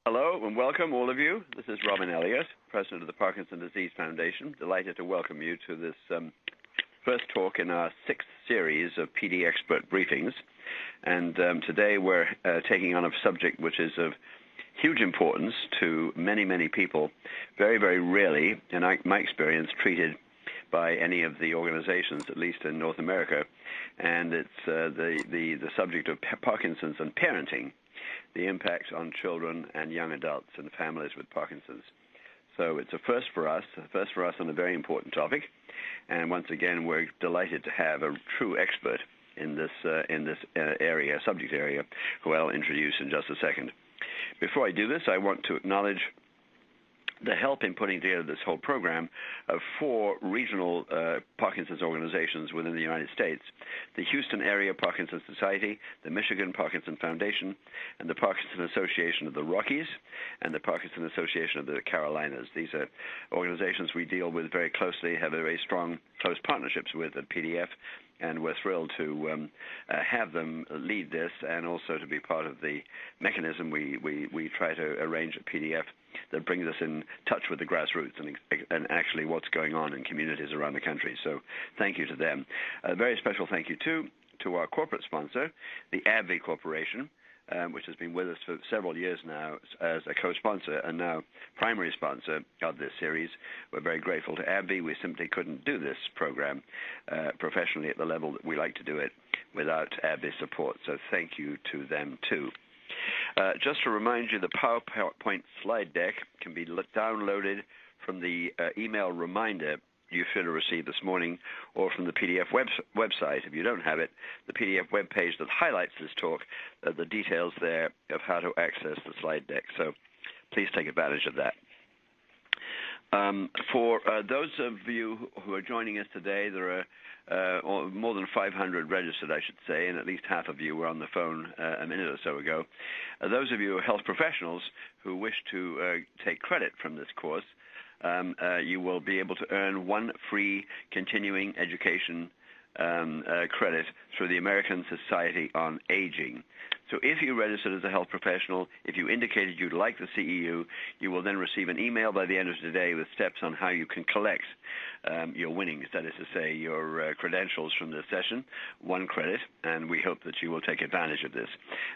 Hello and welcome, all of you. This is Robin Elliott, President of the Parkinson Disease Foundation. Delighted to welcome you to this first talk in our sixth series of PD expert briefings. And today we're taking on a subject which is of huge importance to many, many people, very, very rarely, in my experience, treated by any of the organizations, at least in North America. And it's the subject of Parkinson's and parenting, the impact on children and young adults and families with Parkinson's. So it's a first for us on a very important topic. And once again, we're delighted to have a true expert in this subject area, who I'll introduce in just a second. Before I do this, I want to acknowledge the help in putting together this whole program of four regional Parkinson's organizations within the United States: the Houston Area Parkinson Society, the Michigan Parkinson Foundation, and the Parkinson Association of the Rockies, and the Parkinson Association of the Carolinas. These are organizations we deal with very closely, have a very strong, close partnerships with at PDF, and we're thrilled to have them lead this and also to be part of the mechanism we try to arrange at PDF that brings us in touch with the grassroots and actually what's going on in communities around the country. So thank you to them. A very special thank you, too, to our corporate sponsor, the AbbVie Corporation, which has been with us for several years now as a co-sponsor and now primary sponsor of this series. We're very grateful to AbbVie. We simply couldn't do this program professionally at the level that we like to do it without AbbVie support. So thank you to them, too. Just to remind you, the PowerPoint slide deck can be downloaded from the email reminder you should have received this morning, or from the PDF website. If you don't have it, the PDF web page that highlights this talk, the details there of how to access the slide deck. So please take advantage of that. For those of you who are joining us today, there are more than 500 registered, I should say, and at least half of you were on the phone a minute or so ago. Those of you who are health professionals who wish to take credit from this course, you will be able to earn one free continuing education credit through the American Society on Aging. So if you registered as a health professional, if you indicated you'd like the CEU, you will then receive an email by the end of today with steps on how you can collect your winnings, that is to say, your credentials from this session, one credit, and we hope that you will take advantage of this.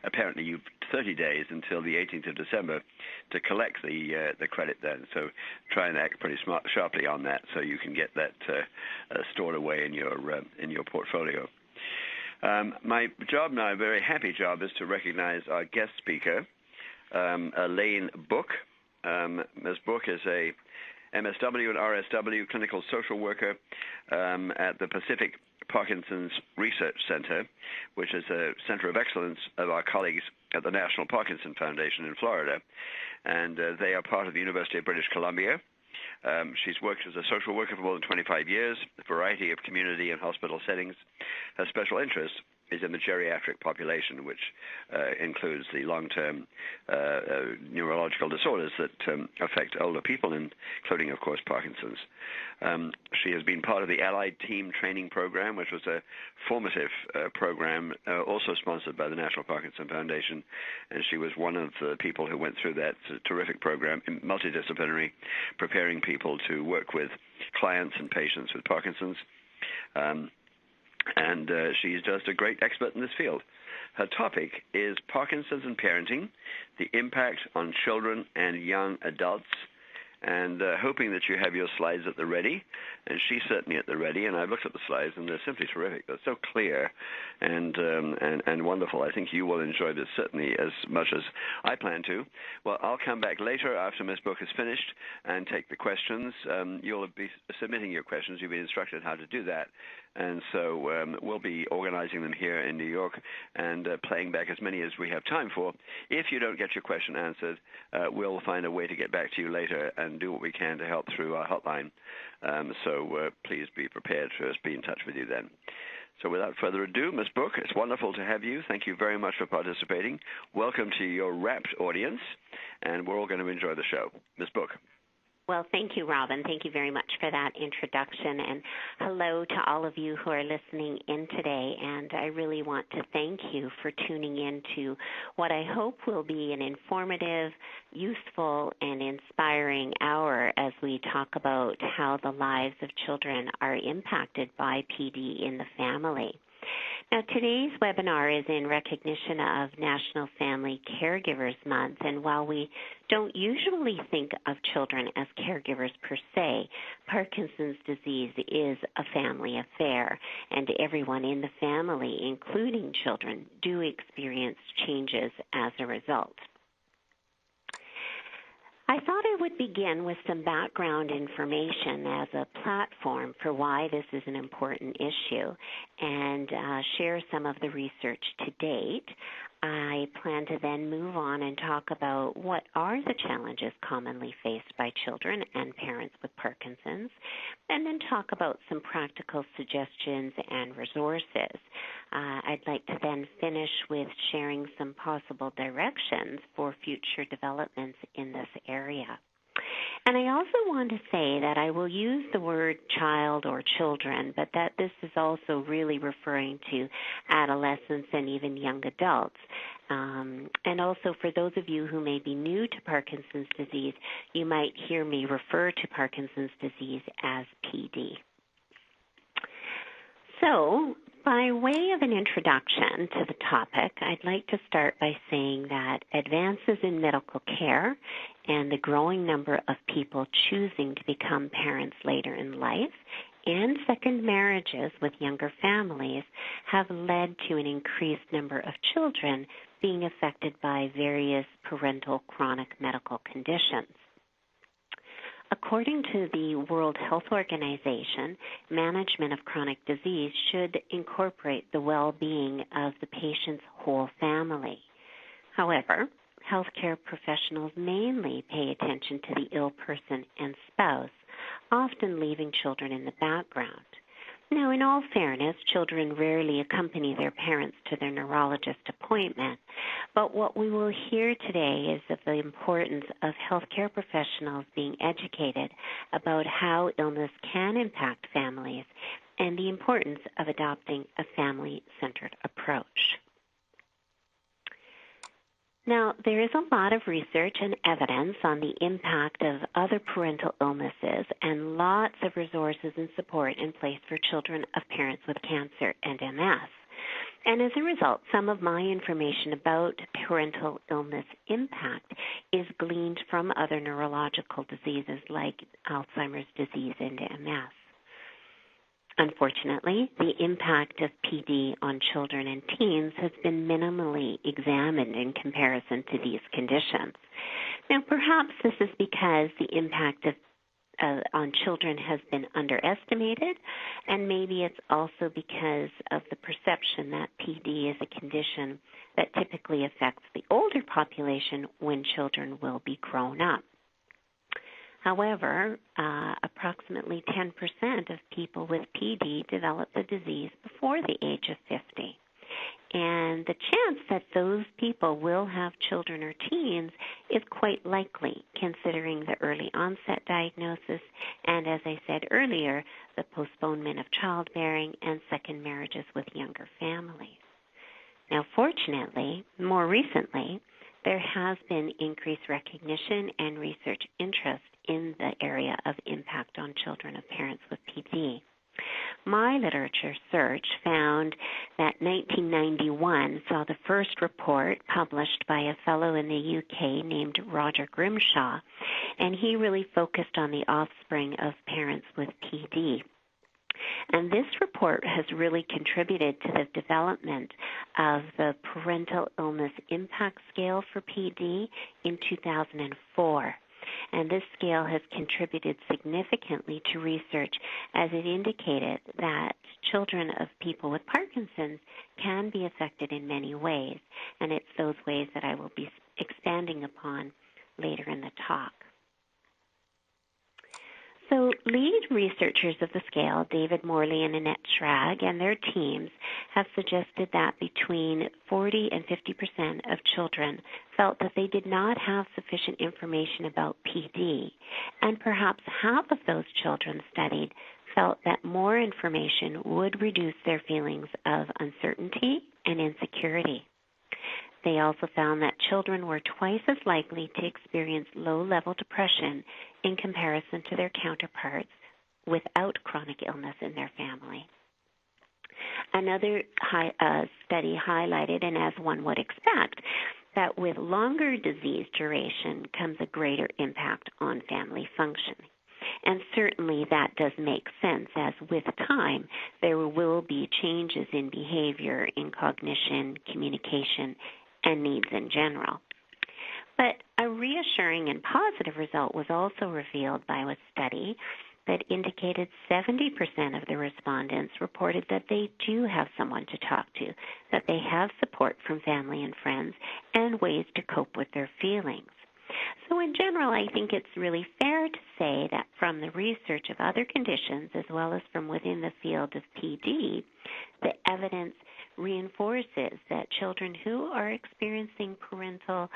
Apparently, you've 30 days until the 18th of December to collect the credit then, so try and act pretty sharply on that so you can get that stored away in your portfolio. My job now, a very happy job, is to recognize our guest speaker, Elaine Book. Ms. Book is a MSW and RSW clinical social worker at the Pacific Parkinson's Research Center, which is a center of excellence of our colleagues at the National Parkinson Foundation in Florida. And they are part of the University of British Columbia. She's worked as a social worker for more than 25 years, a variety of community and hospital settings. Her special interest is in the geriatric population, which includes the long-term neurological disorders that affect older people, including, of course, Parkinson's. She has been part of the Allied Team Training Program, which was a formative program also sponsored by the National Parkinson Foundation, and she was one of the people who went through that terrific program, multidisciplinary, preparing people to work with clients and patients with Parkinson's. And she's just a great expert in this field. Her topic is Parkinson's and parenting, the impact on children and young adults, and hoping that you have your slides at the ready, and she's certainly at the ready, and I've looked at the slides, and they're simply terrific. They're so clear and wonderful. I think you will enjoy this certainly as much as I plan to. Well, I'll come back later after Ms. Book is finished and take the questions. You'll be submitting your questions. You'll be instructed how to do that. And so we'll be organizing them here in New York and playing back as many as we have time for. If you don't get your question answered, we'll find a way to get back to you later and do what we can to help through our hotline. So please be prepared for us to be in touch with you then. So without further ado, Ms. Book, it's wonderful to have you. Thank you very much for participating. Welcome to your rapt audience, and we're all going to enjoy the show. Ms. Book. Well, thank you, Robin. Thank you very much for that introduction. And hello to all of you who are listening in today. And I really want to thank you for tuning in to what I hope will be an informative, useful, and inspiring hour as we talk about how the lives of children are impacted by PD in the family. Now, today's webinar is in recognition of National Family Caregivers Month, and while we don't usually think of children as caregivers per se, Parkinson's disease is a family affair, and everyone in the family, including children, do experience changes as a result. I thought I would begin with some background information as a platform for why this is an important issue and share some of the research to date. I plan to then move on and talk about what are the challenges commonly faced by children and parents with Parkinson's, and then talk about some practical suggestions and resources. I'd like to then finish with sharing some possible directions for future developments in this area. And I also want to say that I will use the word child or children, but that this is also really referring to adolescents and even young adults. And also for those of you who may be new to Parkinson's disease, you might hear me refer to Parkinson's disease as PD. So, by way of an introduction to the topic, I'd like to start by saying that advances in medical care and the growing number of people choosing to become parents later in life and second marriages with younger families have led to an increased number of children being affected by various parental chronic medical conditions. According to the World Health Organization, management of chronic disease should incorporate the well-being of the patient's whole family. However, healthcare professionals mainly pay attention to the ill person and spouse, often leaving children in the background. Now, in all fairness, children rarely accompany their parents to their neurologist appointment, but what we will hear today is of the importance of healthcare professionals being educated about how illness can impact families and the importance of adopting a family-centered approach. Now, there is a lot of research and evidence on the impact of other parental illnesses and lots of resources and support in place for children of parents with cancer and MS. And as a result, some of my information about parental illness impact is gleaned from other neurological diseases like Alzheimer's disease and MS. Unfortunately, the impact of PD on children and teens has been minimally examined in comparison to these conditions. Now, perhaps this is because the impact on children has been underestimated, and maybe it's also because of the perception that PD is a condition that typically affects the older population when children will be grown up. However, approximately 10% of people with PD develop the disease before the age of 50. And the chance that those people will have children or teens is quite likely, considering the early onset diagnosis and, as I said earlier, the postponement of childbearing and second marriages with younger families. Now, fortunately, more recently, there has been increased recognition and research interest in the area of impact on children of parents with PD. My literature search found that 1991 saw the first report published by a fellow in the UK named Roger Grimshaw, and he really focused on the offspring of parents with PD. And this report has really contributed to the development of the Parental Illness Impact Scale for PD in 2004. And this scale has contributed significantly to research as it indicated that children of people with Parkinson's can be affected in many ways. And it's those ways that I will be expanding upon later in the talk. So lead research researchers of the scale, David Morley and Annette Schrag, and their teams have suggested that between 40 and 50% of children felt that they did not have sufficient information about PD, and perhaps half of those children studied felt that more information would reduce their feelings of uncertainty and insecurity. They also found that children were twice as likely to experience low-level depression in comparison to their counterparts without chronic illness in their family. Another study highlighted, and as one would expect, that with longer disease duration comes a greater impact on family functioning. And certainly that does make sense, as with time there will be changes in behavior, in cognition, communication, and needs in general. But a reassuring and positive result was also revealed by a study that indicated 70% of the respondents reported that they do have someone to talk to, that they have support from family and friends, and ways to cope with their feelings. So in general, I think it's really fair to say that from the research of other conditions, as well as from within the field of PD, the evidence reinforces that children who are experiencing parental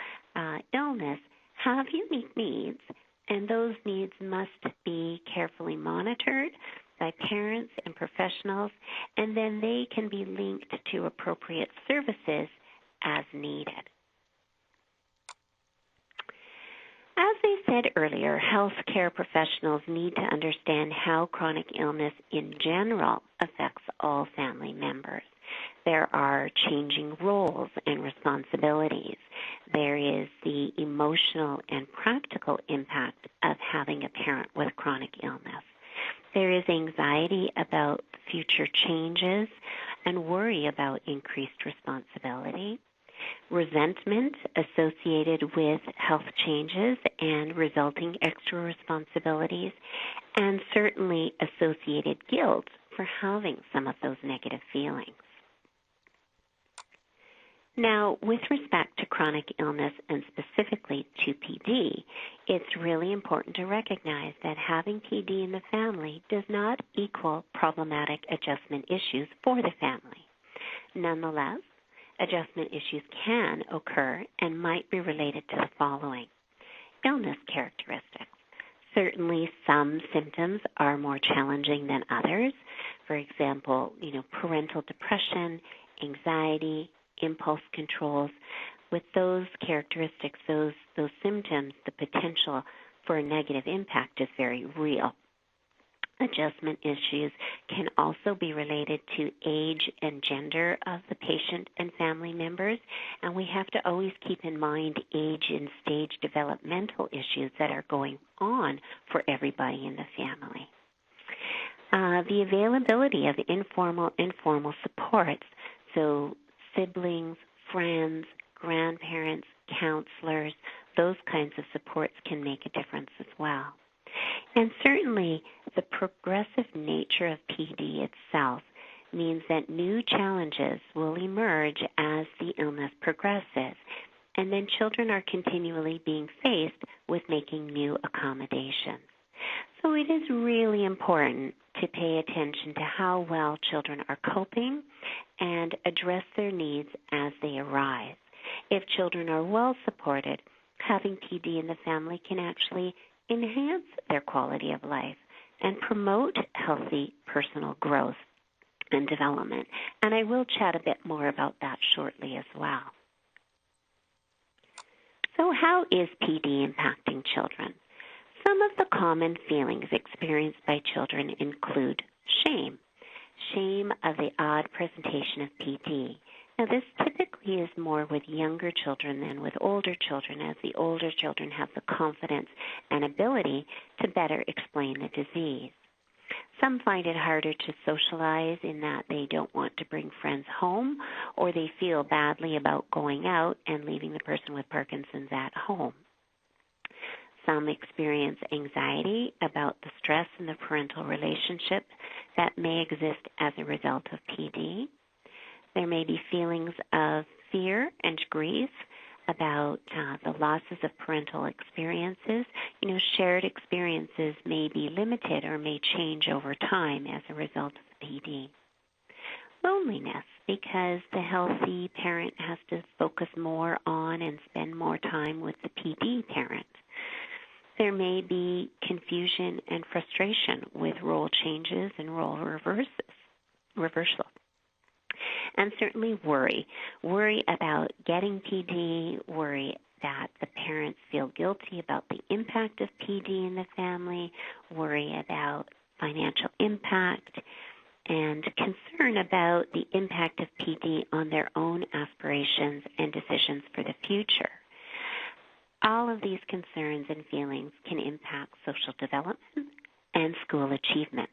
illness have unique needs, and those needs must be carefully monitored by parents and professionals, and then they can be linked to appropriate services as needed. As I said earlier, healthcare professionals need to understand how chronic illness in general affects all family members. There are changing roles and responsibilities. There is the emotional and practical impact of having a parent with chronic illness. There is anxiety about future changes and worry about increased responsibility. Resentment associated with health changes and resulting extra responsibilities, and certainly associated guilt for having some of those negative feelings. Now, with respect to chronic illness and specifically to PD, it's really important to recognize that having PD in the family does not equal problematic adjustment issues for the family. Nonetheless, adjustment issues can occur and might be related to the following: illness characteristics. Certainly some symptoms are more challenging than others. For example, parental depression, anxiety, impulse controls. With those characteristics, those symptoms, the potential for a negative impact is very real. Adjustment issues can also be related to age and gender of the patient and family members, and we have to always keep in mind age and stage developmental issues that are going on for everybody in the family. The availability of informal and formal supports, so siblings, friends, grandparents, counselors, those kinds of supports can make a difference as well. And certainly the progressive nature of PD itself means that new challenges will emerge as the illness progresses, and then children are continually being faced with making new accommodations. So it is really important to pay attention to how well children are coping and address their needs as they arise. If children are well supported, having PD in the family can actually enhance their quality of life and promote healthy personal growth and development. And I will chat a bit more about that shortly as well. So how is PD impacting children? Some of the common feelings experienced by children include shame of the odd presentation of PD. Now, this typically is more with younger children than with older children, as the older children have the confidence and ability to better explain the disease. Some find it harder to socialize in that they don't want to bring friends home, or they feel badly about going out and leaving the person with Parkinson's at home. Some experience anxiety about the stress in the parental relationship that may exist as a result of PD. There may be feelings of fear and grief about the losses of parental experiences. Shared experiences may be limited or may change over time as a result of the PD. Loneliness, because the healthy parent has to focus more on and spend more time with the PD parent. There may be confusion and frustration with role changes and role reversal. And certainly worry about getting PD, worry that the parents feel guilty about the impact of PD in the family, worry about financial impact, and concern about the impact of PD on their own aspirations and decisions for the future. All of these concerns and feelings can impact social development and school achievement.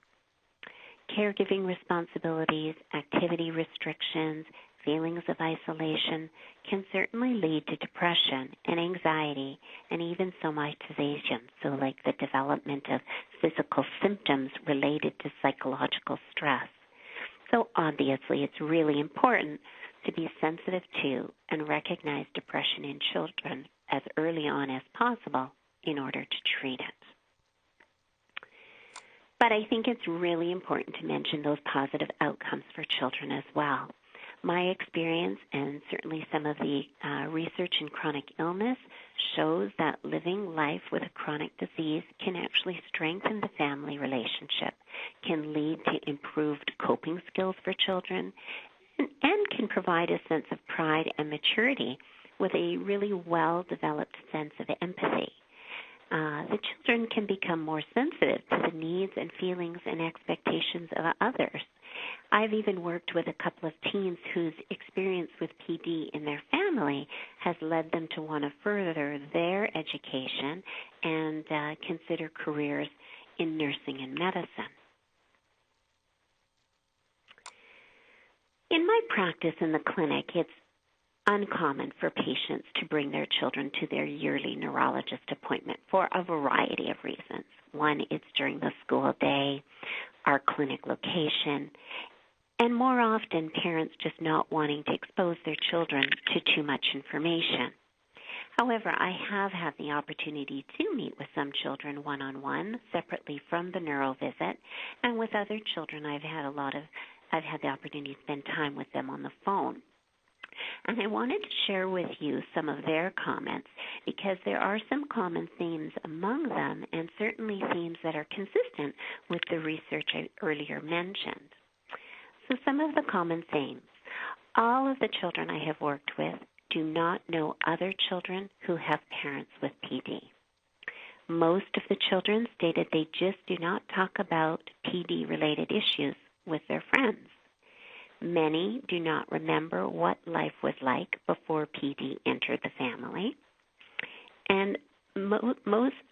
Caregiving responsibilities, activity restrictions, feelings of isolation can certainly lead to depression and anxiety and even somatization, so like the development of physical symptoms related to psychological stress. So obviously it's really important to be sensitive to and recognize depression in children as early on as possible in order to treat it. But I think it's really important to mention those positive outcomes for children as well. My experience, and certainly some of the research in chronic illness, shows that living life with a chronic disease can actually strengthen the family relationship, can lead to improved coping skills for children, and can provide a sense of pride and maturity with a really well-developed sense of empathy. The children can become more sensitive to the needs and feelings and expectations of others. I've even worked with a couple of teens whose experience with PD in their family has led them to want to further their education and consider careers in nursing and medicine. In my practice in the clinic, it's uncommon for patients to bring their children to their yearly neurologist appointment for a variety of reasons. One, it's during the school day, our clinic location, and more often parents just not wanting to expose their children to too much information. However, I have had the opportunity to meet with some children one-on-one, separately from the neuro visit, and with other children I've had the opportunity to spend time with them on the phone. And I wanted to share with you some of their comments because there are some common themes among them and certainly themes that are consistent with the research I earlier mentioned. So some of the common themes. All of the children I have worked with do not know other children who have parents with PD. Most of the children stated they just do not talk about PD-related issues with their friends. Many do not remember what life was like before PD entered the family. And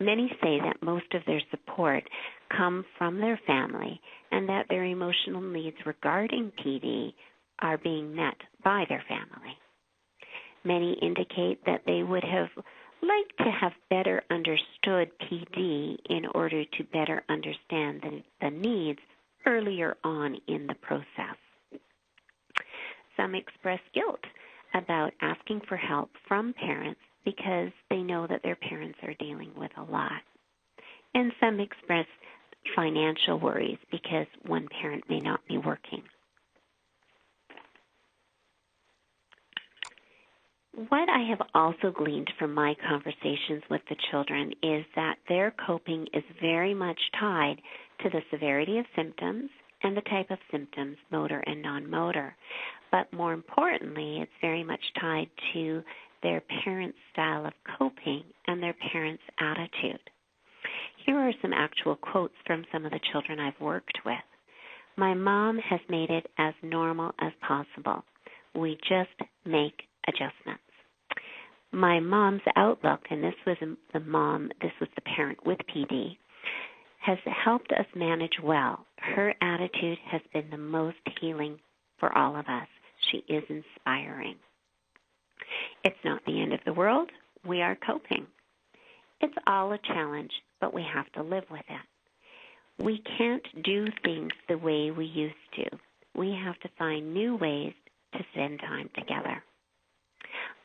many say that most of their support come from their family and that their emotional needs regarding PD are being met by their family. Many indicate that they would have liked to have better understood PD in order to better understand the needs earlier on in the process. Some express guilt about asking for help from parents because they know that their parents are dealing with a lot. And some express financial worries because one parent may not be working. What I have also gleaned from my conversations with the children is that their coping is very much tied to the severity of symptoms and the type of symptoms, motor and non-motor. But more importantly, it's very much tied to their parents' style of coping and their parents' attitude. Here are some actual quotes from some of the children I've worked with. My mom has made it as normal as possible. We just make adjustments. My mom's outlook, and this was the parent with PD, has helped us manage well. Her attitude has been the most healing for all of us. She is inspiring. It's not the end of the world. We are coping. It's all a challenge, but we have to live with it. We can't do things the way we used to. We have to find new ways to spend time together.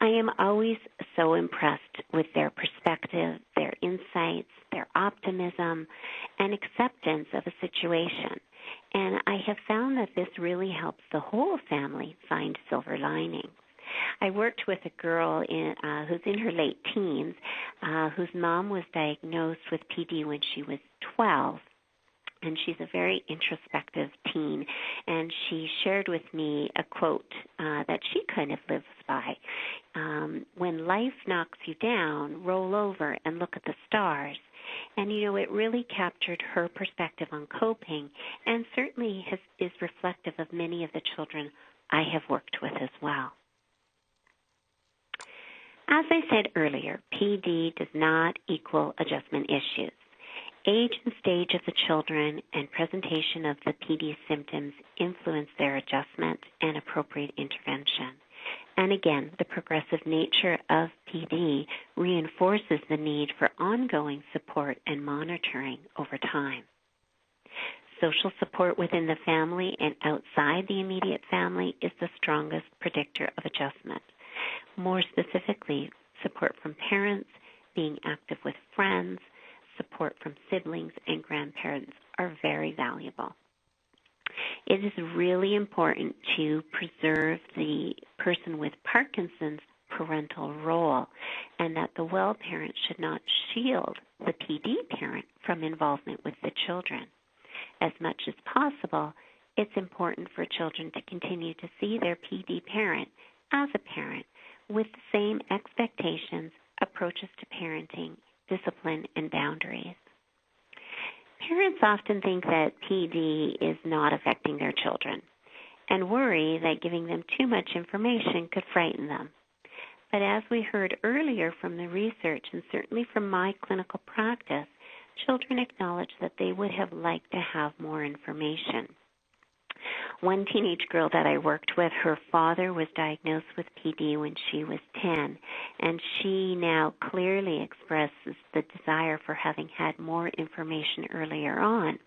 I am always so impressed with their perspective, their insights, their optimism, and acceptance of a situation. And I have found that this really helps the whole family find silver linings. I worked with a girl who's in her late teens, whose mom was diagnosed with PD when she was 12. And she's a very introspective teen, and she shared with me a quote that she kind of lives by. When life knocks you down, roll over and look at the stars. And, it really captured her perspective on coping, and certainly is reflective of many of the children I have worked with as well. As I said earlier, PD does not equal adjustment issues. Age and stage of the children and presentation of the PD symptoms influence their adjustment and appropriate intervention. And again, the progressive nature of PD reinforces the need for ongoing support and monitoring over time. Social support within the family and outside the immediate family is the strongest predictor of adjustment. More specifically, support from parents, being active with friends, support from siblings and grandparents are very valuable. It is really important to preserve the person with Parkinson's parental role, and that the well parent should not shield the PD parent from involvement with the children. As much as possible, it's important for children to continue to see their PD parent as a parent with the same expectations, approaches to parenting, discipline, and boundaries. Parents often think that PD is not affecting their children and worry that giving them too much information could frighten them. But as we heard earlier from the research, and certainly from my clinical practice, children acknowledge that they would have liked to have more information. One teenage girl that I worked with, her father was diagnosed with PD when she was 10, and she now clearly expresses the desire for having had more information earlier on.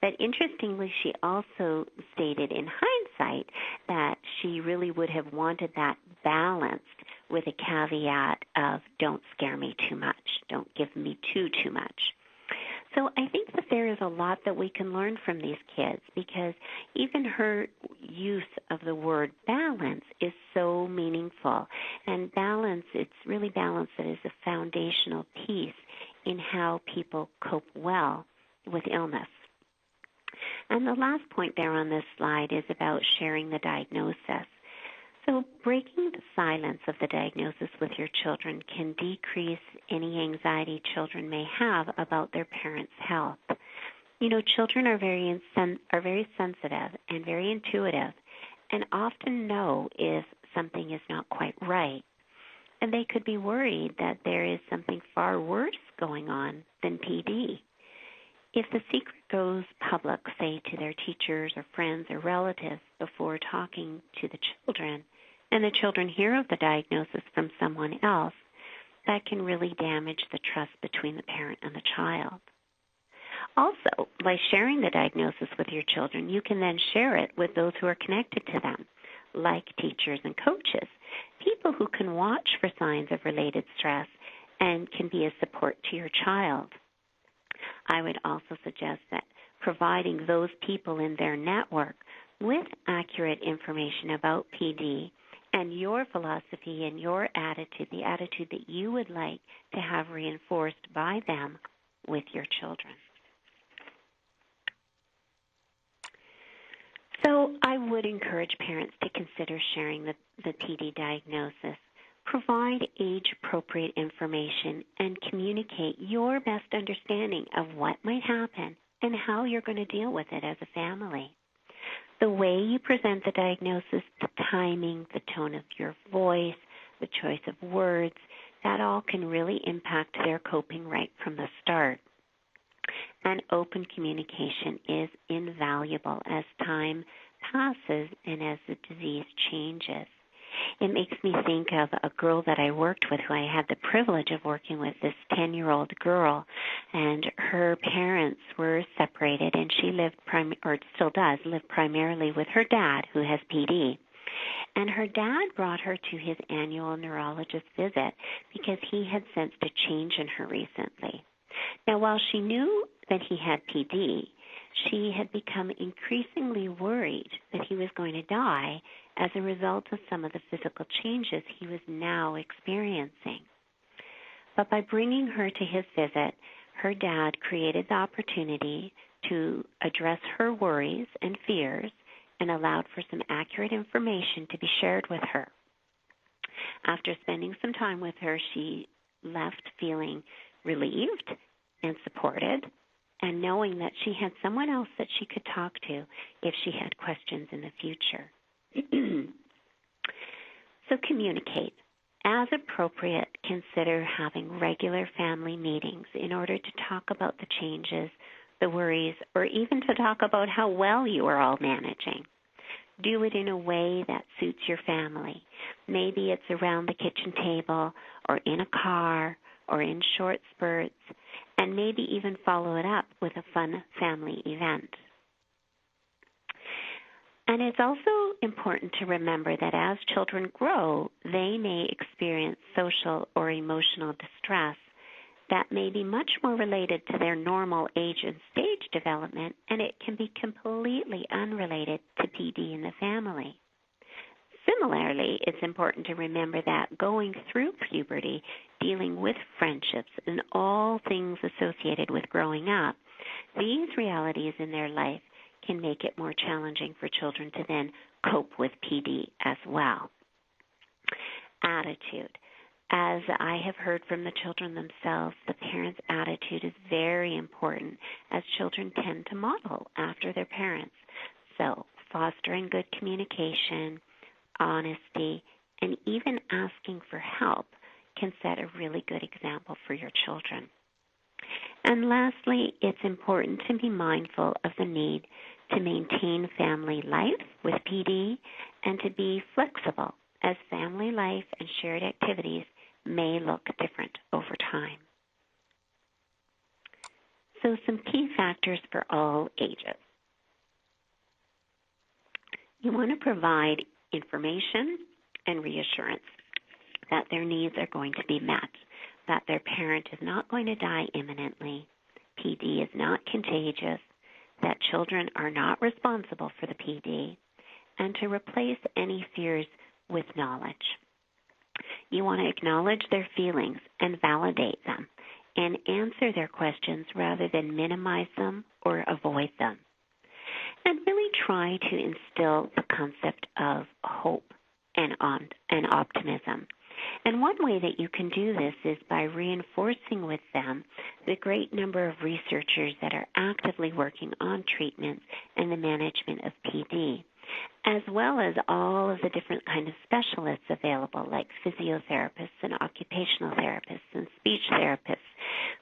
But interestingly, she also stated in hindsight that she really would have wanted that balanced with a caveat of don't scare me too much, don't give me too much. So I think that there is a lot that we can learn from these kids, because even her use of the word balance is so meaningful. And balance, it's really balance that is a foundational piece in how people cope well with illness. And the last point there on this slide is about sharing the diagnosis. So breaking the silence of the diagnosis with your children can decrease any anxiety children may have about their parents' health. Children are very sensitive and very intuitive, and often know if something is not quite right. And they could be worried that there is something far worse going on than PD. If the secret goes public, say to their teachers or friends or relatives before talking to the children, and the children hear of the diagnosis from someone else, that can really damage the trust between the parent and the child. Also, by sharing the diagnosis with your children, you can then share it with those who are connected to them, like teachers and coaches, people who can watch for signs of related stress and can be a support to your child. I would also suggest that providing those people in their network with accurate information about PD and your philosophy and your attitude, the attitude that you would like to have reinforced by them with your children. So I would encourage parents to consider sharing the PD diagnosis. Provide age-appropriate information and communicate your best understanding of what might happen and how you're going to deal with it as a family. The way you present the diagnosis, the timing, the tone of your voice, the choice of words, that all can really impact their coping right from the start. And open communication is invaluable as time passes and as the disease changes. It makes me think of a girl that I worked with, who I had the privilege of working with, this 10-year-old girl, and her parents were separated, and she lived, still does, live primarily with her dad, who has PD. And her dad brought her to his annual neurologist visit because he had sensed a change in her recently. Now, while she knew that he had PD, she had become increasingly worried that he was going to die as a result of some of the physical changes he was now experiencing. But by bringing her to his visit, her dad created the opportunity to address her worries and fears and allowed for some accurate information to be shared with her. After spending some time with her, she left feeling relieved and supported, and knowing that she had someone else that she could talk to if she had questions in the future. So communicate. As appropriate, consider having regular family meetings in order to talk about the changes, the worries, or even to talk about how well you are all managing. Do it in a way that suits your family. Maybe it's around the kitchen table or in a car or in short spurts, and maybe even follow it up with a fun family event. And it's also important to remember that as children grow, they may experience social or emotional distress that may be much more related to their normal age and stage development, and it can be completely unrelated to PD in the family. Similarly, it's important to remember that going through puberty, dealing with friendships, and all things associated with growing up, these realities in their life can make it more challenging for children to then cope with PD as well. Attitude. As I have heard from the children themselves, the parents' attitude is very important as children tend to model after their parents. So fostering good communication, honesty, and even asking for help can set a really good example for your children. And lastly, it's important to be mindful of the need to maintain family life with PD and to be flexible, as family life and shared activities may look different over time. So some key factors for all ages. You want to provide information and reassurance that their needs are going to be met, that their parent is not going to die imminently, PD is not contagious, that children are not responsible for the PD, and to replace any fears with knowledge. You want to acknowledge their feelings and validate them and answer their questions rather than minimize them or avoid them. And really try to instill the concept of hope and optimism. And one way that you can do this is by reinforcing with them the great number of researchers that are actively working on treatments and the management of PD, as well as all of the different kind of specialists available, like physiotherapists and occupational therapists and speech therapists,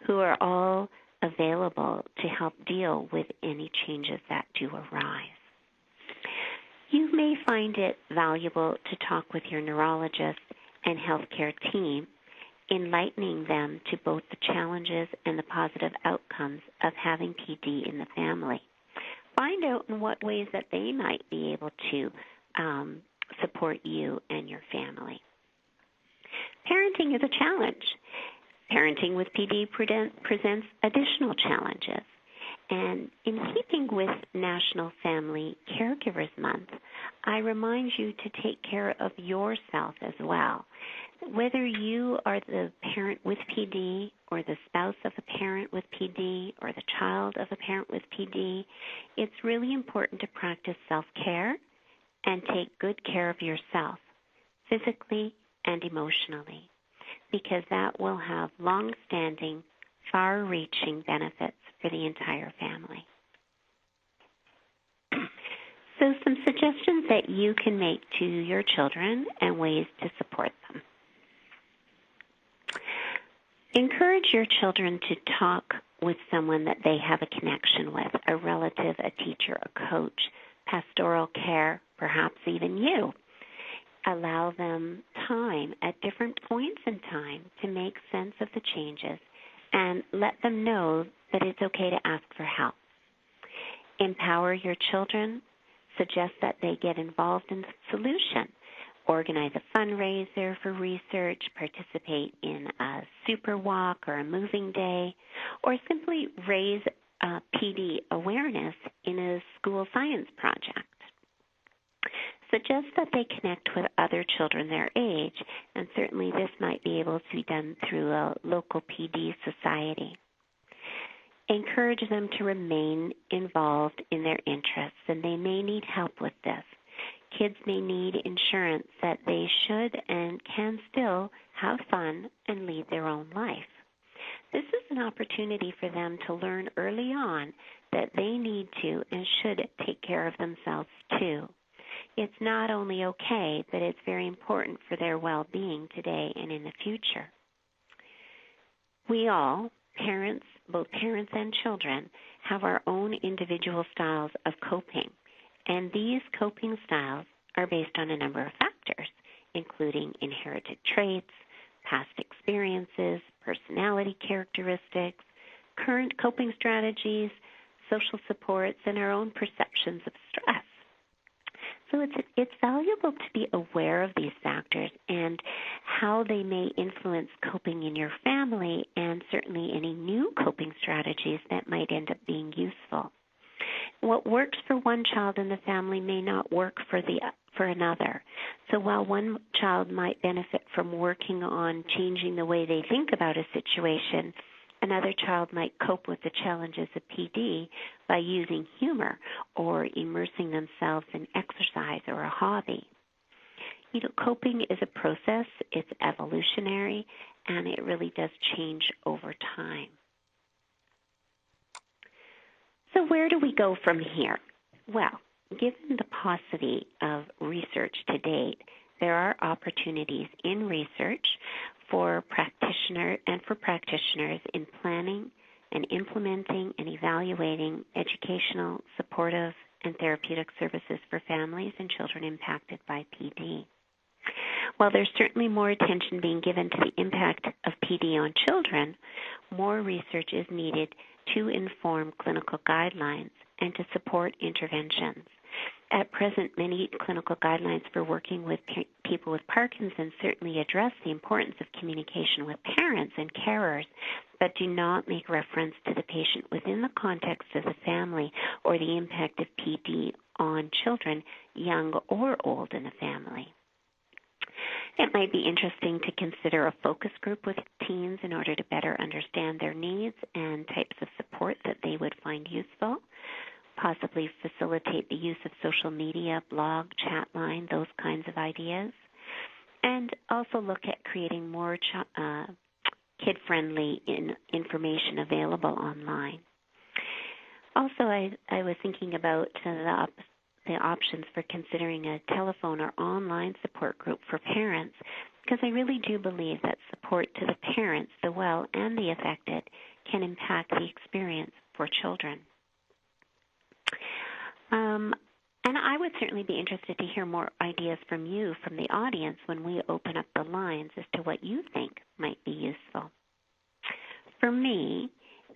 who are all available to help deal with any changes that do arise. You may find it valuable to talk with your neurologist and healthcare team, enlightening them to both the challenges and the positive outcomes of having PD in the family. Find out in what ways that they might be able to support you and your family. Parenting is a challenge. Parenting with PD presents additional challenges. And in keeping with National Family Caregivers Month, I remind you to take care of yourself as well. Whether you are the parent with PD or the spouse of a parent with PD or the child of a parent with PD, it's really important to practice self-care and take good care of yourself, physically and emotionally, because that will have long-standing, far-reaching benefits for the entire family. So some suggestions that you can make to your children and ways to support them. Encourage your children to talk with someone that they have a connection with, a relative, a teacher, a coach, pastoral care, perhaps even you. Allow them time at different points in time to make sense of the changes and let them know that it's okay to ask for help. Empower your children suggest that they get involved in the solution, organize a fundraiser for research, participate in a super walk or a moving day, or simply raise PD awareness in a school science project. Suggest that they connect with other children their age, and certainly this might be able to be done through a local PD society. Encourage them to remain involved in their interests, and they may need help with this. Kids may need insurance that they should and can still have fun and lead their own life. This is an opportunity for them to learn early on that they need to and should take care of themselves too. It's not only okay, but it's very important for their well-being today and in the future. We all, parents, both parents and children, have our own individual styles of coping, and these coping styles are based on a number of factors, including inherited traits, past experiences, personality characteristics, current coping strategies, social supports, and our own perceptions of stress. So it's valuable to be aware of these factors and how they may influence coping in your family and certainly any new coping strategies that might end up being useful. What works for one child in the family may not work for another. So while one child might benefit from working on changing the way they think about a situation, another child might cope with the challenges of PD by using humor or immersing themselves in exercise or a hobby. Coping is a process, it's evolutionary, and it really does change over time. So where do we go from here? Well, given the paucity of research to date, there are opportunities in research for practitioners in planning and implementing and evaluating educational, supportive, and therapeutic services for families and children impacted by PD. While there's certainly more attention being given to the impact of PD on children, more research is needed to inform clinical guidelines and to support interventions. At present, many clinical guidelines for working with people with Parkinson's certainly address the importance of communication with parents and carers, but do not make reference to the patient within the context of the family or the impact of PD on children, young or old in the family. It might be interesting to consider a focus group with teens in order to better understand their needs and types of support that they would find useful. Possibly facilitate the use of social media, blog, chat line, those kinds of ideas. And also look at creating more kid-friendly information available online. Also, I was thinking about the options for considering a telephone or online support group for parents, because I really do believe that support to the parents, the well and the affected, can impact the experience for children. And I would certainly be interested to hear more ideas from you, from the audience, when we open up the lines as to what you think might be useful. For me,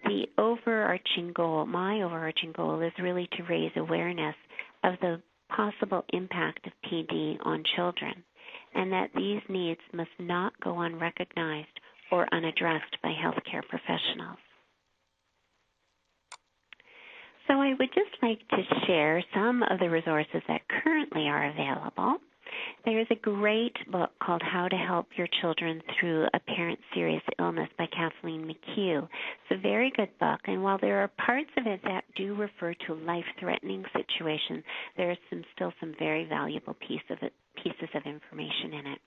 my overarching goal is really to raise awareness of the possible impact of PD on children, and that these needs must not go unrecognized or unaddressed by healthcare professionals. So I would just like to share some of the resources that currently are available. There is a great book called How to Help Your Children Through a Parent's Serious Illness by Kathleen McHugh. It's a very good book, and while there are parts of it that do refer to life-threatening situations, there are still some very valuable pieces of information in it.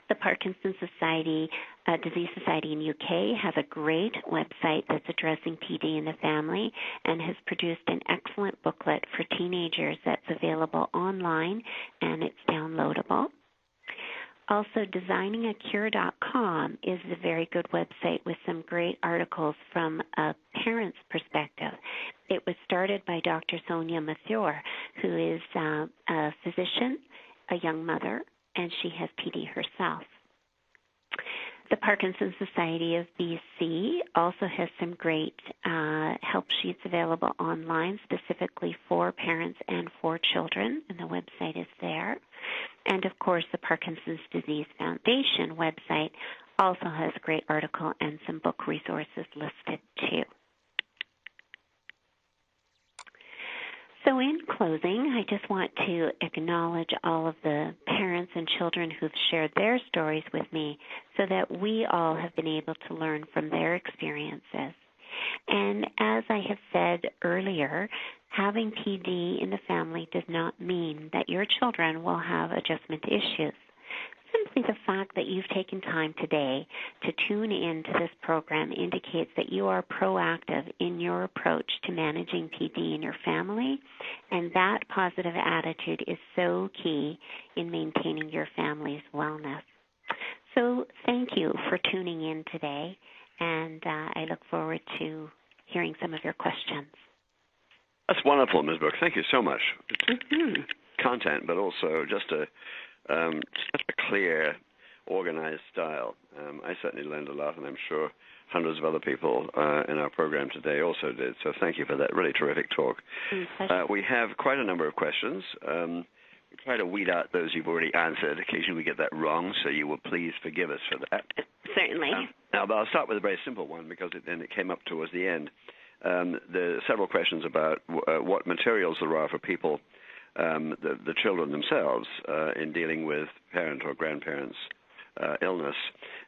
The Parkinson Disease Society in UK has a great website that's addressing PD in the family and has produced an excellent booklet for teenagers that's available online and it's downloadable. Also, designingacure.com is a very good website with some great articles from a parent's perspective. It was started by Dr. Sonia Mathur, who is a physician, a young mother, and she has PD herself. The Parkinson Society of BC also has some great help sheets available online specifically for parents and for children, and the website is there. And, of course, the Parkinson's Disease Foundation website also has a great article and some book resources listed, too. So in closing, I just want to acknowledge all of the parents and children who've shared their stories with me so that we all have been able to learn from their experiences. And as I have said earlier, having PD in the family does not mean that your children will have adjustment issues. Simply the fact that you've taken time today to tune in to this program indicates that you are proactive in your approach to managing PD in your family, and that positive attitude is so key in maintaining your family's wellness. So thank you for tuning in today, and I look forward to hearing some of your questions. That's wonderful, Ms. Brooks. Thank you so much. Content, but also just such a clear, organized style. I certainly learned a lot, and I'm sure hundreds of other people in our program today also did. So thank you for that really terrific talk. We have quite a number of questions. We try to weed out those you've already answered. Occasionally we get that wrong, so you will please forgive us for that. Certainly. Now, but I'll start with a very simple one because it came up towards the end. There are several questions about what materials there are for people, the children themselves, in dealing with parent or grandparents' illness.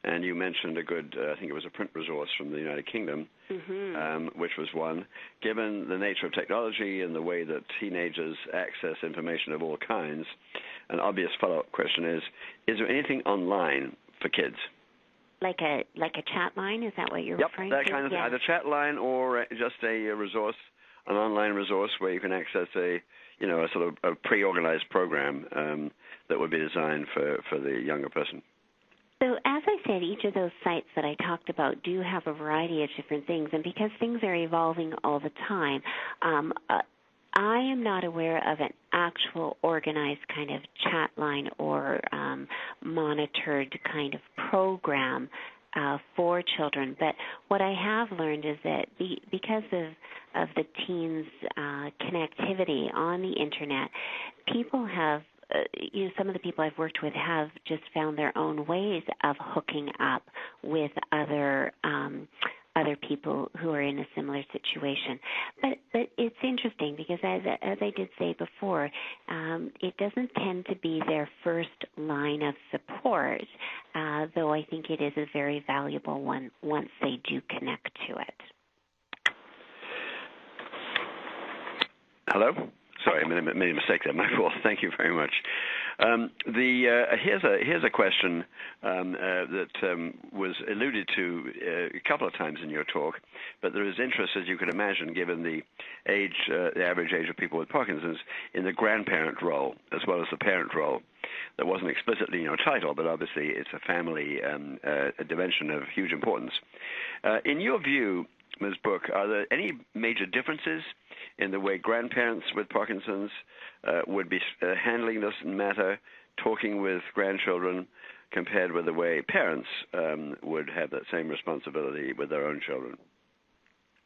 And you mentioned a good, I think it was a print resource from the United Kingdom, which was one. Given the nature of technology and the way that teenagers access information of all kinds, an obvious follow-up question is there anything online for kids? Like a chat line? Is that what you're referring to? Yep, that kind of thing. Either chat line or just a resource, an online resource where you can access a sort of a pre-organized program that would be designed for the younger person. So as I said, each of those sites that I talked about do have a variety of different things, and because things are evolving all the time, I am not aware of an actual organized kind of chat line or monitored kind of program for children. But what I have learned is that because of the teens' connectivity on the Internet, people have, some of the people I've worked with have just found their own ways of hooking up with other people who are in a similar situation. But it's interesting because, as I did say before, it doesn't tend to be their first line of support, though I think it is a very valuable one once they do connect to it. Hello? Sorry, I made a mistake there. My fault. Thank you very much. Here's a question that was alluded to a couple of times in your talk, but there is interest, as you can imagine, given the average age of people with Parkinson's, in the grandparent role as well as the parent role. That wasn't explicitly in your title, but obviously it's a family a dimension of huge importance. In your view, Ms. Brooke, are there any major differences in the way grandparents with Parkinson's would be handling this matter, talking with grandchildren, compared with the way parents would have that same responsibility with their own children?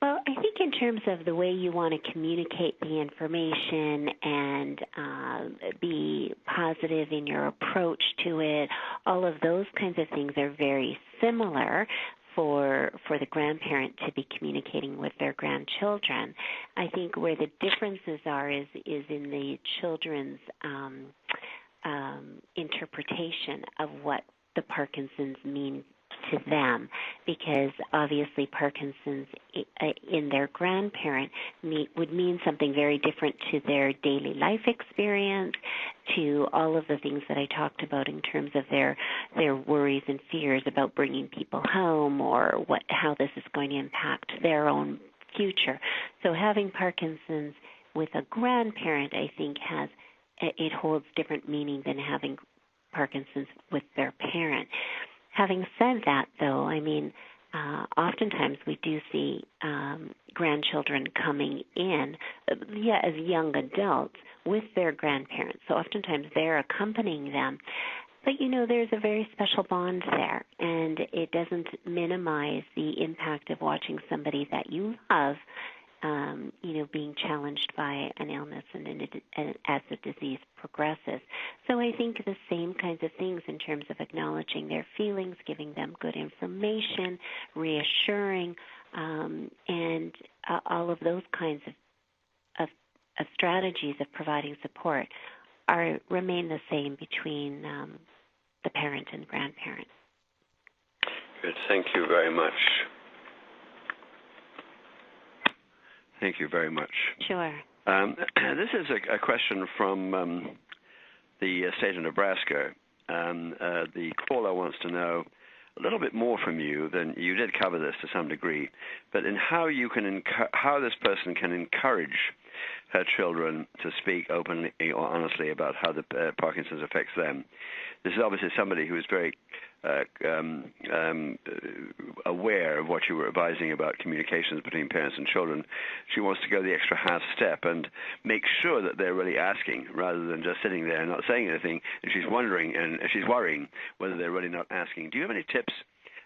Well, I think in terms of the way you want to communicate the information and be positive in your approach to it, all of those kinds of things are very similar for the grandparent to be communicating with their grandchildren. I think where the differences are is in the children's interpretation of what the Parkinson's mean to them, because obviously Parkinson's in their grandparent would mean something very different to their daily life experience, to all of the things that I talked about in terms of their worries and fears about bringing people home or how this is going to impact their own future. So having Parkinson's with a grandparent, I think, it holds different meaning than having Parkinson's with their parent. Having said that, though, I mean, oftentimes we do see grandchildren coming in, as young adults with their grandparents. So oftentimes they're accompanying them. But, there's a very special bond there, and it doesn't minimize the impact of watching somebody that you love, being challenged by an illness and as the disease progresses. So I think the same kinds of things in terms of acknowledging their feelings, giving them good information, reassuring, and all of those kinds of strategies of providing support remain the same between the parent and grandparent. Good. Thank you very much. Thank you very much. Sure. This is a question from the state of Nebraska. The caller wants to know a little bit more from you. Than you did cover this to some degree, but in how you can how this person can encourage her children to speak openly or honestly about how the Parkinson's affects them. This is obviously somebody who is very aware of what you were advising about communications between parents and children. She wants to go the extra half step and make sure that they're really asking rather than just sitting there and not saying anything, and she's wondering and she's worrying whether they're really not asking. Do you have any tips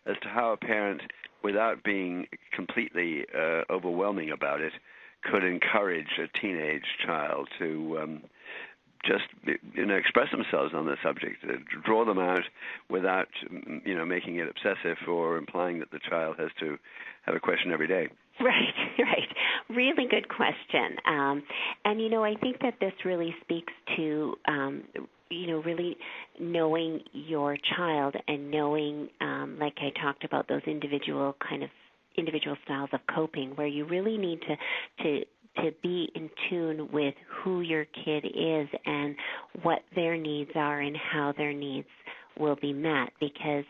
as to how a parent, without being completely overwhelming about it, could encourage a teenage child to just express themselves on the subject, draw them out without making it obsessive or implying that the child has to have a question every day? Right. Really good question. And I think that this really speaks to really knowing your child and knowing, like I talked about, those individual styles of coping, where you really need to be in tune with who your kid is and what their needs are and how their needs will be met, because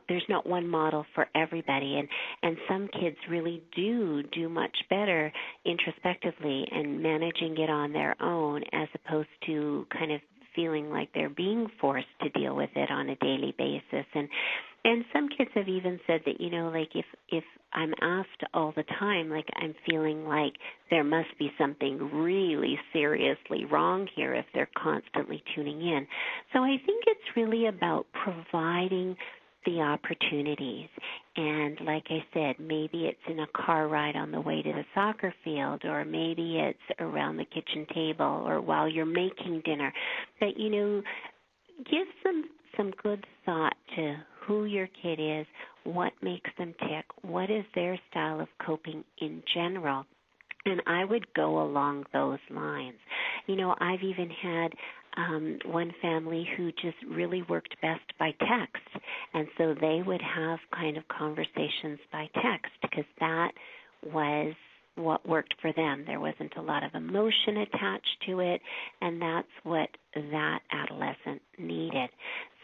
there's not one model for everybody, and some kids really do much better introspectively and managing it on their own, as opposed to kind of feeling like they're being forced to deal with it on a daily basis. And some kids have even said that, if I'm asked all the time, like I'm feeling like there must be something really seriously wrong here if they're constantly tuning in. So I think it's really about providing the opportunities. And like I said, maybe it's in a car ride on the way to the soccer field, or maybe it's around the kitchen table or while you're making dinner. But, give some good thought to who your kid is, what makes them tick, what is their style of coping in general. And I would go along those lines. I've even had one family who just really worked best by text, and so they would have kind of conversations by text because that was what worked for them. There wasn't a lot of emotion attached to it, and that's what that adolescent needed.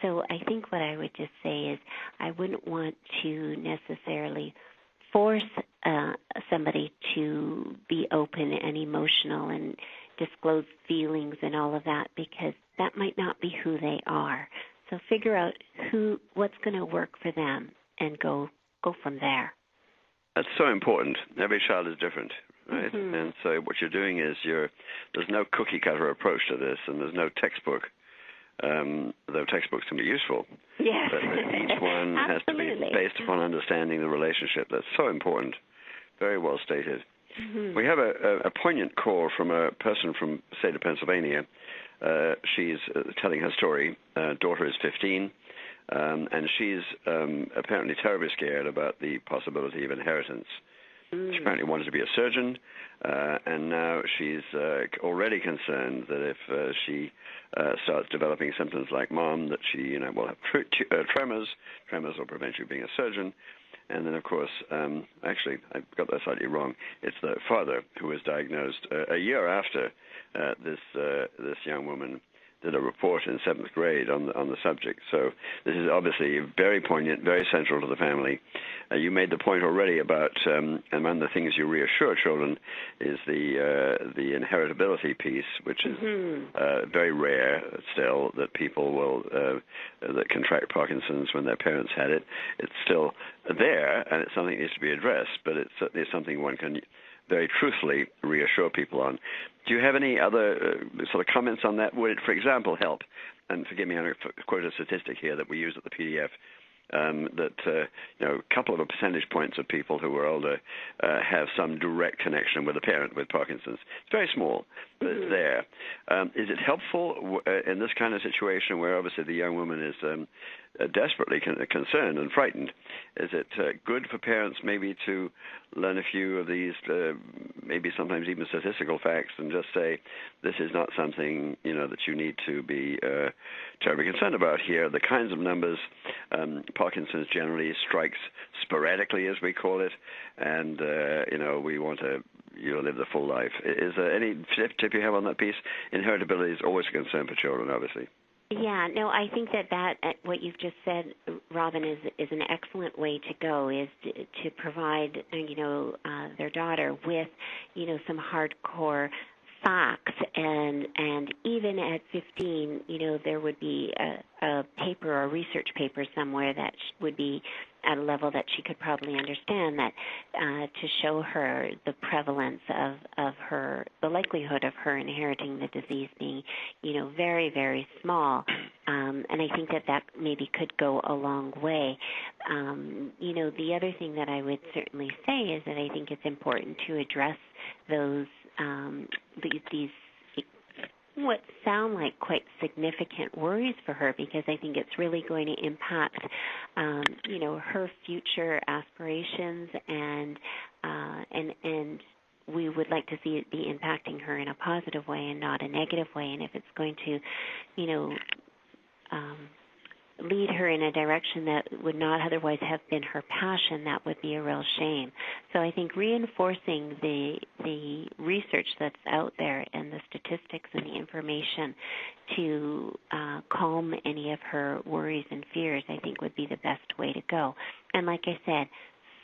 So I think what I would just say is I wouldn't want to necessarily force somebody to be open and emotional and disclose feelings and all of that, because that might not be who they are. So figure out what's going to work for them and go from there. That's so important. Every child is different, right? Mm-hmm. And so what you're doing is there's no cookie-cutter approach to this, and there's no textbook, though textbooks can be useful. Yes. But each one has to be based upon understanding the relationship. That's so important. Very well stated. Mm-hmm. We have a poignant call from a person from the state of Pennsylvania. She's telling her story. Daughter is 15. And she's apparently terribly scared about the possibility of inheritance. She apparently wanted to be a surgeon, and now she's already concerned that if she starts developing symptoms like Mom, that she will have tremors. Tremors will prevent you being a surgeon. And then, of course, actually, I got that slightly wrong. It's the father who was diagnosed a year after this young woman did a report in 7th grade on the subject. So this is obviously very poignant, very central to the family. You made the point already about, and one of the things you reassure children is the inheritability piece, which is very rare still, that people will that contract Parkinson's when their parents had it. It's still there, and it's something that needs to be addressed, but it's certainly something one can very truthfully reassure people on. Do you have any other sort of comments on that? Would it, for example, help, and forgive me, I'm going to quote a statistic here that we use at the PDF, that a couple of percentage points of people who are older have some direct connection with a parent with Parkinson's. It's very small, but it's there. Is it helpful in this kind of situation where obviously the young woman is desperately concerned and frightened? Is it good for parents maybe to learn a few of these, maybe sometimes even statistical facts, and just say, this is not something that you need to be terribly concerned about here? The kinds of numbers, Parkinson's generally strikes sporadically, as we call it, and we want to live the full life. Is there any tip you have on that piece? Inheritability is always a concern for children, obviously. Yeah, no, I think that what you've just said, Robin, is an excellent way to go, is to provide, their daughter with, some hardcore facts, and even at 15, there would be a paper or a research paper somewhere that would be at a level that she could probably understand, that to show her the prevalence of the likelihood of her inheriting the disease being, very, very small. And I think that maybe could go a long way. The other thing that I would certainly say is that I think it's important to address those these what sound like quite significant worries for her, because I think it's really going to impact, her future aspirations, and we would like to see it be impacting her in a positive way and not a negative way. And if it's going to, lead her in a direction that would not otherwise have been her passion, that would be a real shame. So I think reinforcing the research that's out there and the statistics and the information to calm any of her worries and fears, I think would be the best way to go. And like I said,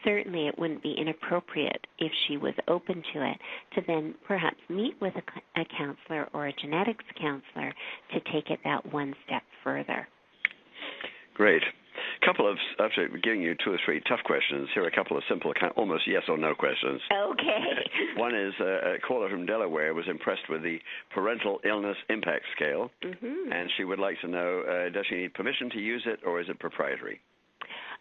certainly it wouldn't be inappropriate, if she was open to it, to then perhaps meet with a counselor or a genetics counselor to take it that one step further. Great. After giving you 2 or 3 tough questions, here are a couple of simple, almost yes or no questions. Okay. One is a caller from Delaware was impressed with the Parental Illness Impact Scale, and she would like to know, does she need permission to use it, or is it proprietary?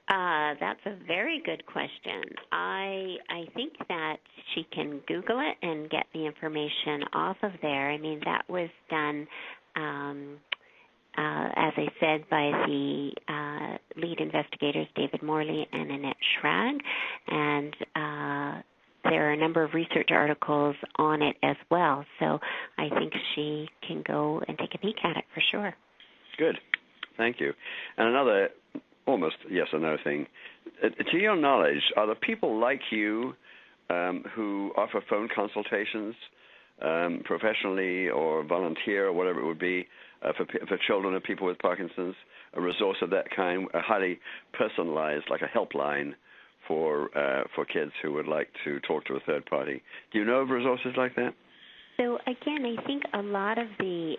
That's a very good question. I think that she can Google it and get the information off of there. I mean, that was done, as I said, by the lead investigators, David Morley and Annette Schrag, and there are a number of research articles on it as well. So I think she can go and take a peek at it for sure. Good. Thank you. And another almost yes or no thing. To your knowledge, are there people like you who offer phone consultations professionally or volunteer or whatever it would be for children of people with Parkinson's, a resource of that kind, a highly personalized, like a helpline for kids who would like to talk to a third party? Do you know of resources like that? So, again, I think a lot of the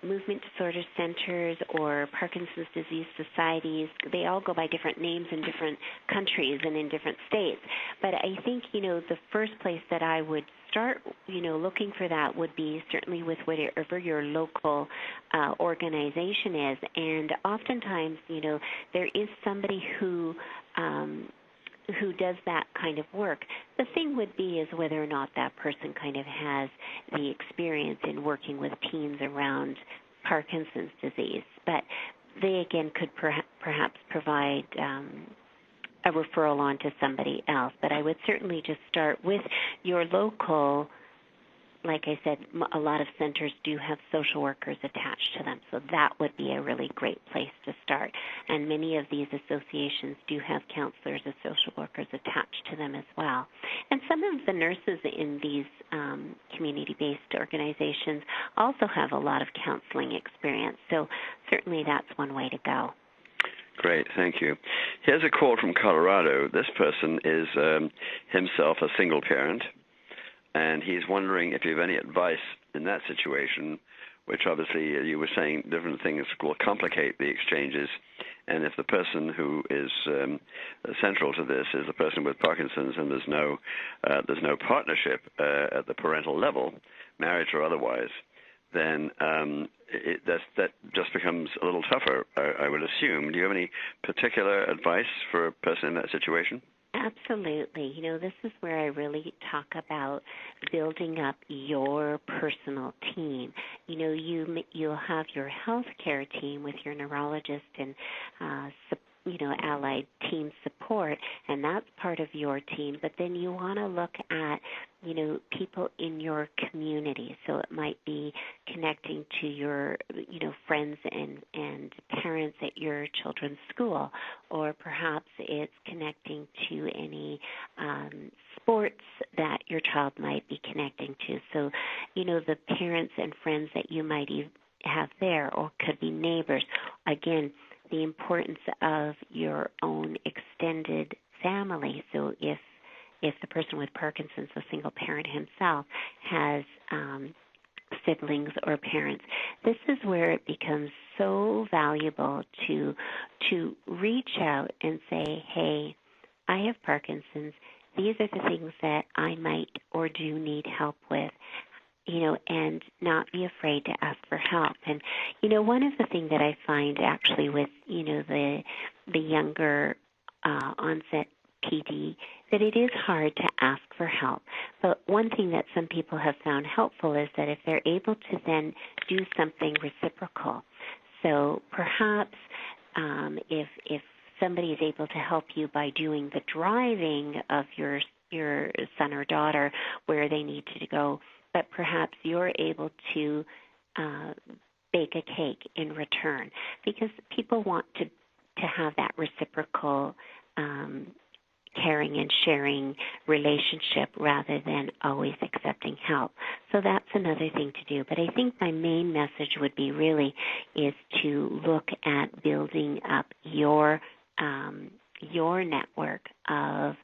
movement disorder centers or Parkinson's disease societies, they all go by different names in different countries and in different states. But I think, the first place that I would start, looking for that would be certainly with whatever your local organization is. And oftentimes, there is somebody who does that kind of work. The thing would be is whether or not that person kind of has the experience in working with teens around Parkinson's disease. But they, again, could perhaps provide a referral on to somebody else. But I would certainly just start with your local. Like I said, a lot of centers do have social workers attached to them, so that would be a really great place to start. And many of these associations do have counselors or social workers attached to them as well. And some of the nurses in these community-based organizations also have a lot of counseling experience, so certainly that's one way to go. Great, thank you. Here's a call from Colorado. This person is himself a single parent, and he's wondering if you have any advice in that situation which obviously you were saying different things will complicate the exchanges. And if the person who is central to this is the person with Parkinson's, and there's no partnership at the parental level, marriage or otherwise, then that just becomes a little tougher, I would assume. Do you have any particular advice for a person in that situation? Absolutely. This is where I really talk about building up your personal team. You'll have your healthcare team with your neurologist and allied team support, and that's part of your team. But then you want to look at, people in your community. So it might be connecting to your, friends and parents at your children's school, or perhaps it's connecting to any sports that your child might be connecting to. So, the parents and friends that you might have there, or could be neighbors. Again, the importance of your own extended family. So if the person with Parkinson's, a single parent himself, has siblings or parents, this is where it becomes so valuable to reach out and say, hey, I have Parkinson's. These are the things that I might or do need help with. And not be afraid to ask for help. And, one of the things that I find actually with, the younger onset PD, that it is hard to ask for help. But one thing that some people have found helpful is that if they're able to then do something reciprocal. So perhaps if somebody is able to help you by doing the driving of your son or daughter where they need to go, but perhaps you're able to bake a cake in return, because people want to have that reciprocal caring and sharing relationship rather than always accepting help. So that's another thing to do. But I think my main message would be really is to look at building up your network of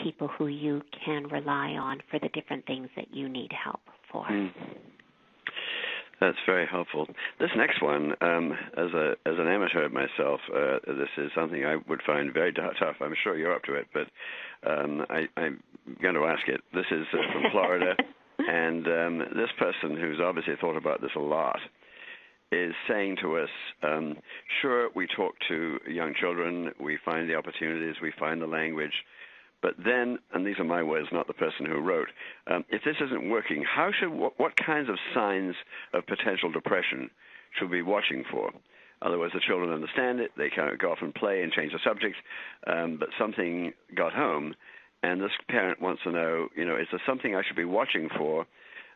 people who you can rely on for the different things that you need help for. That's very helpful. This next one, as an amateur myself, this is something I would find very tough. I'm sure you're up to it, but I'm going to ask it. This is from Florida, and this person, who's obviously thought about this a lot, is saying to us, sure, we talk to young children, we find the opportunities, we find the language, but then, and these are my words, not the person who wrote, if this isn't working, what kinds of signs of potential depression should we be watching for? Otherwise, the children understand it, they kind of go off and play and change the subject, but something got home, and this parent wants to know, is there something I should be watching for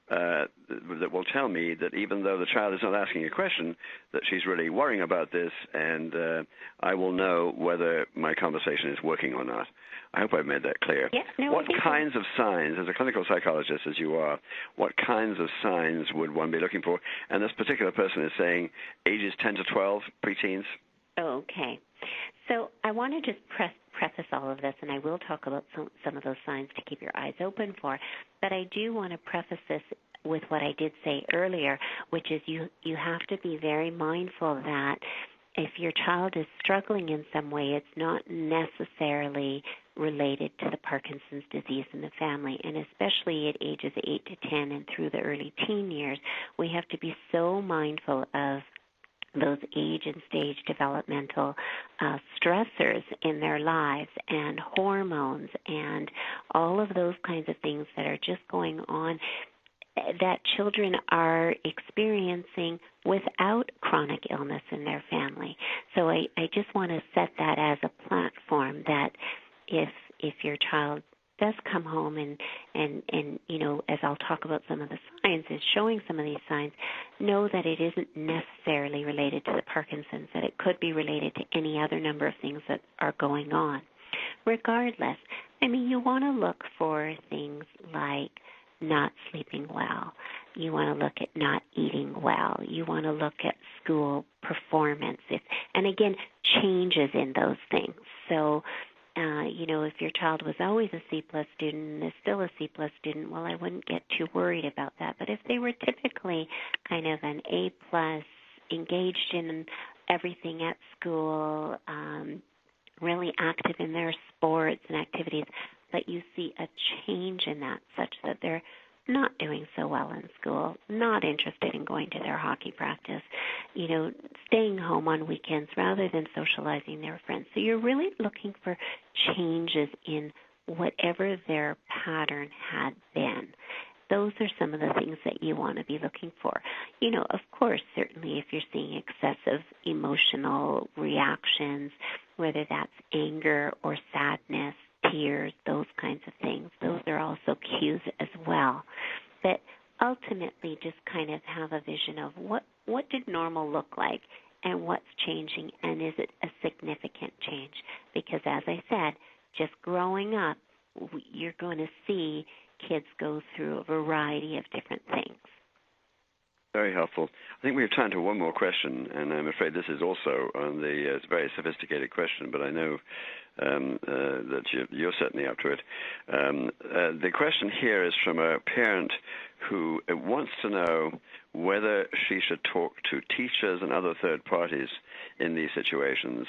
that will tell me that even though the child is not asking a question, that she's really worrying about this, and I will know whether my conversation is working or not. I hope I've made that clear. Yeah, no, what kinds of signs, as a clinical psychologist as you are, what kinds of signs would one be looking for? And this particular person is saying ages 10 to 12, preteens. Okay. So I want to just preface all of this, and I will talk about some of those signs to keep your eyes open for, but I do want to preface this with what I did say earlier, which is you have to be very mindful that if your child is struggling in some way, it's not necessarily related to the Parkinson's disease in the family, and especially at ages 8 to 10 and through the early teen years, we have to be so mindful of those age and stage developmental stressors in their lives and hormones and all of those kinds of things that are just going on that children are experiencing without chronic illness in their family. So I just want to set that as a platform that if your child does come home and as I'll talk about some of the signs, is showing some of these signs, know that it isn't necessarily related to the Parkinson's, that it could be related to any other number of things that are going on. Regardless, you want to look for things like not sleeping well. You want to look at not eating well. You want to look at school performance. And again, changes in those things. So, if your child was always a C-plus student and is still a C-plus student, well, I wouldn't get too worried about that. But if they were typically kind of an A-plus, engaged in everything at school, really active in their sports and activities, but you see a change in that such that they're not doing so well in school, not interested in going to their hockey practice, staying home on weekends rather than socializing their friends. So you're really looking for changes in whatever their pattern had been. Those are some of the things that you want to be looking for. Of course, certainly if you're seeing excessive emotional reactions, whether that's anger or sadness, tears, those kinds of things, those are also cues as well. But ultimately just kind of have a vision of what did normal look like and what's changing, and is it a significant change? Because as I said, just growing up, you're going to see kids go through a variety of different things. Very helpful. I think we have time for one more question, and I'm afraid this is also on it's a very sophisticated question, but I know that you're certainly up to it. The question here is from a parent who wants to know whether she should talk to teachers and other third parties in these situations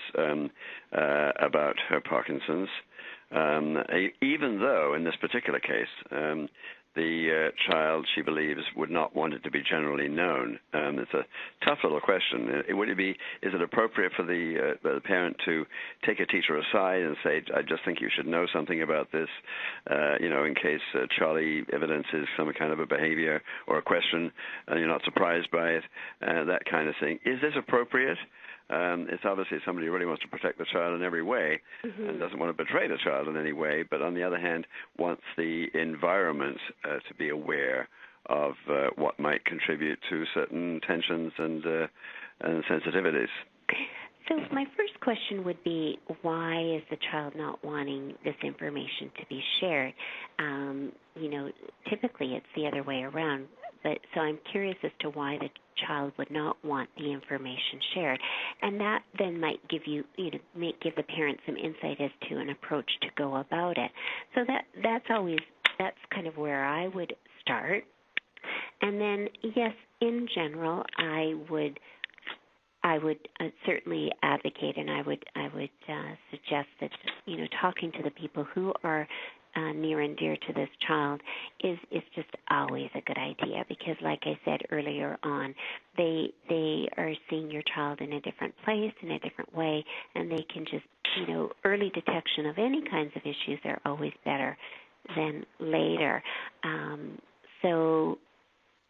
about her Parkinson's, even though in this particular case the child, she believes, would not want it to be generally known. It's a tough little question. Is it appropriate for the parent to take a teacher aside and say, I just think you should know something about this, in case Charlie evidences some kind of a behavior or a question and you're not surprised by it, that kind of thing. Is this appropriate? It's obviously somebody who really wants to protect the child in every way and doesn't want to betray the child in any way, but on the other hand wants the environment to be aware of what might contribute to certain tensions and sensitivities. So my first question would be, why is the child not wanting this information to be shared? Typically it's the other way around. But so I'm curious as to why the child would not want the information shared, and that then might give give the parent some insight as to an approach to go about it. So that's kind of where I would start, and then yes, in general, I would certainly advocate, and I would suggest that talking to the people who are near and dear to this child is just always a good idea, because like I said earlier on, they are seeing your child in a different place, in a different way, and they can just, early detection of any kinds of issues are always better than later. So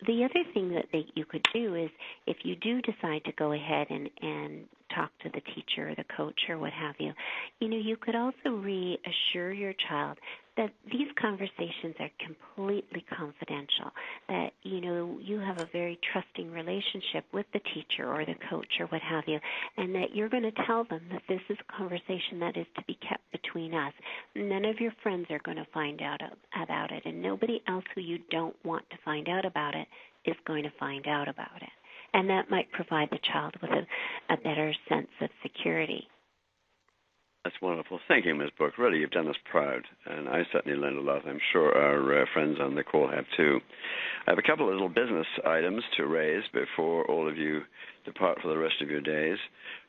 the other thing that you could do is, if you do decide to go ahead and talk to the teacher or the coach or what have you, you could also reassure your child that these conversations are completely confidential, that, you have a very trusting relationship with the teacher or the coach or what have you, and that you're going to tell them that this is a conversation that is to be kept between us. None of your friends are going to find out about it, and nobody else who you don't want to find out about it is going to find out about it. And that might provide the child with a better sense of security. That's wonderful. Thank you, Ms. Book. Really, you've done us proud, and I certainly learned a lot. I'm sure our friends on the call have too. I have a couple of little business items to raise before all of you depart for the rest of your days.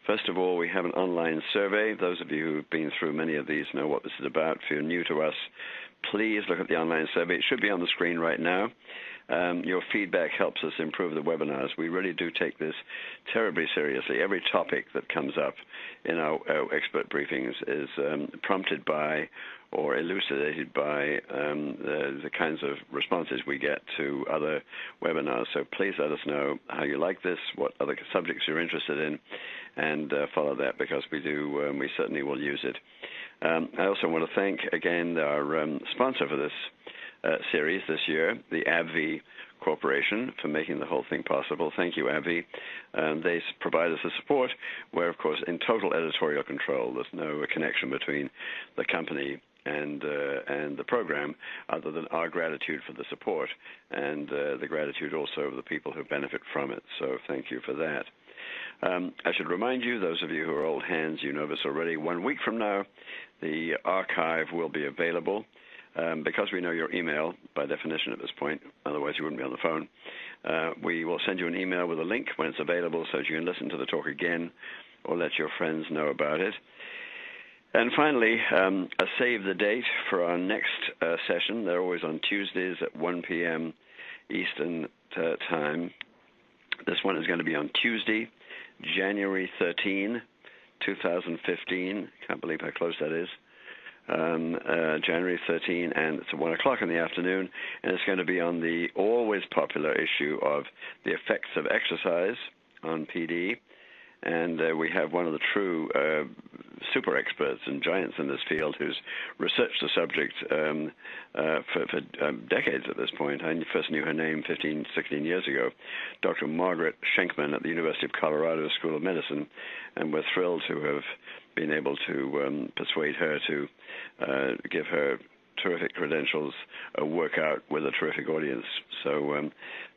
First of all, we have an online survey. Those of you who've been through many of these know what this is about. If you're new to us, please look at the online survey. It should be on the screen right now. Your feedback helps us improve the webinars. We really do take this terribly seriously. Every topic that comes up in our expert briefings is prompted by or elucidated by the kinds of responses we get to other webinars. So please let us know how you like this, what other subjects you're interested in, and follow that, because we certainly will use it. I also want to thank again our sponsor for this series this year, the AbbVie Corporation, for making the whole thing possible. Thank you, AbbVie. They provide us the support where, of course, in total editorial control. There's no connection between the company and the program, other than our gratitude for the support and the gratitude also of the people who benefit from it. So thank you for that. I should remind you, those of you who are old hands, you know this already, 1 week from now, the archive will be available. Because we know your email, by definition at this point, otherwise you wouldn't be on the phone, we will send you an email with a link when it's available so that you can listen to the talk again or let your friends know about it. And finally, save the date for our next session. They're always on Tuesdays at 1 p.m. Eastern time. This one is going to be on Tuesday, January 13, 2015. Can't believe how close that is. January 13, and it's at 1 o'clock in the afternoon, and it's going to be on the always popular issue of the effects of exercise on PD. And we have one of the true super experts and giants in this field who's researched the subject for decades at this point. I first knew her name 15, 16 years ago, Dr. Margaret Schenkman at the University of Colorado School of Medicine, and we're thrilled to have been able to persuade her to give her terrific credentials, work out with a terrific audience. So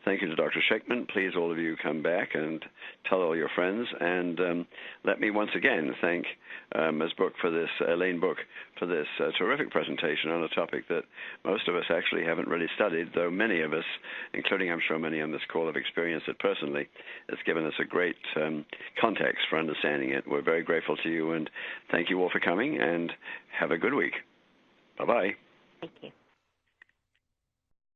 thank you to Dr. Schenkman. Please, all of you, come back and tell all your friends. And let me once again thank Ms. Book for this, Elaine Book, for this terrific presentation on a topic that most of us actually haven't really studied, though many of us, including I'm sure many on this call, have experienced it personally. It's given us a great context for understanding it. We're very grateful to you, and thank you all for coming, and have a good week. Bye-bye. Thank you.